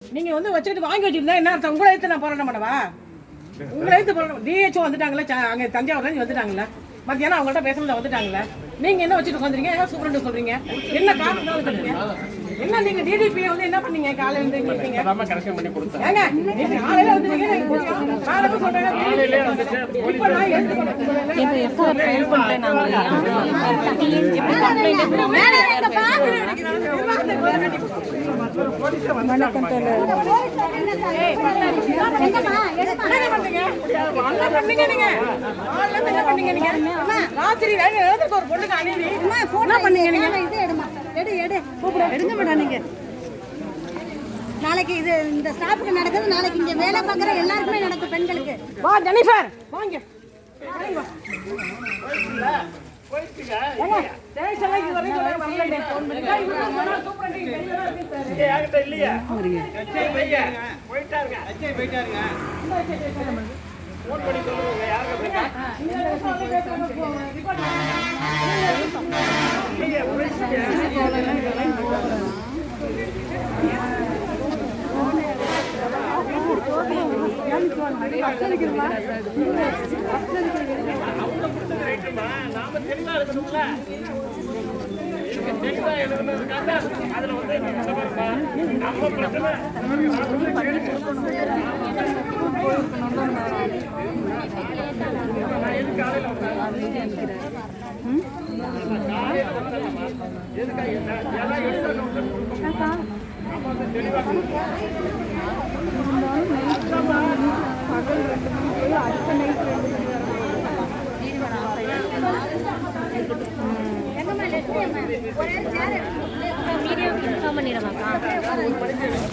நீங்க வந்து வச்சுட்டு வாங்கி வச்சிருந்தா என்ன அர்த்தம்? உங்களை எடுத்து நான் போராட்டம் பண்ணவா? உங்களை எடுத்து போராட்டம் டிஹெச்ஓ வந்துட்டாங்களே, அங்கே தஞ்சாவூர்ல வந்துட்டாங்கல்ல, மத்தியானம் அவங்கள்ட்ட பேசுறது வந்துட்டாங்கல்ல, நீங்க என்ன வச்சுட்டு வந்துறீங்க? ஏன் சூப்பரண்ட் சொல்றீங்க? என்ன காரணம் சொல்றீங்க? என்ன நீங்க டிடிபி வந்து என்ன பண்ணீங்க? காலையில இருந்து கேட்டீங்க கரெக்ஷன் பண்ணி கொடுத்தேன். ஏங்க நீங்க காலையில வந்துட்டீங்க, காலையில சொல்றேன். இப்போ நான் எடுத்து போறேன். இந்த எஃப்ஐஆர் ஃபைல் பண்றேன் நாங்க. எப்படி கம்ப்ளைன்ட் மேல எங்க பாக்குற நினைக்கிறாங்க. வணக்கம் தல. ஏய் எங்கம்மா எடுங்க பண்ணீங்க. வாங்க பண்ணீங்க நீங்க. ஆல்ல என்ன பண்ணீங்க நீங்க? ராத்திரி எழுதுக்கு ஒரு பொண்ணுக்கு அணிவி. அம்மா போன் பண்ணீங்க நீங்க. இது எடுமா. எடு எடுங்க மேடம் நீங்க. நாளைக்கு இது இந்த ஸ்டாஃப்க்கு நடக்குது, நாளைக்கு இங்க வேலை பார்க்குற எல்லாருக்குமே நடக்கும் பெண்களுக்கு. வா ஜெனிஃபர் வாங்க.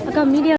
அக்கா மீடியா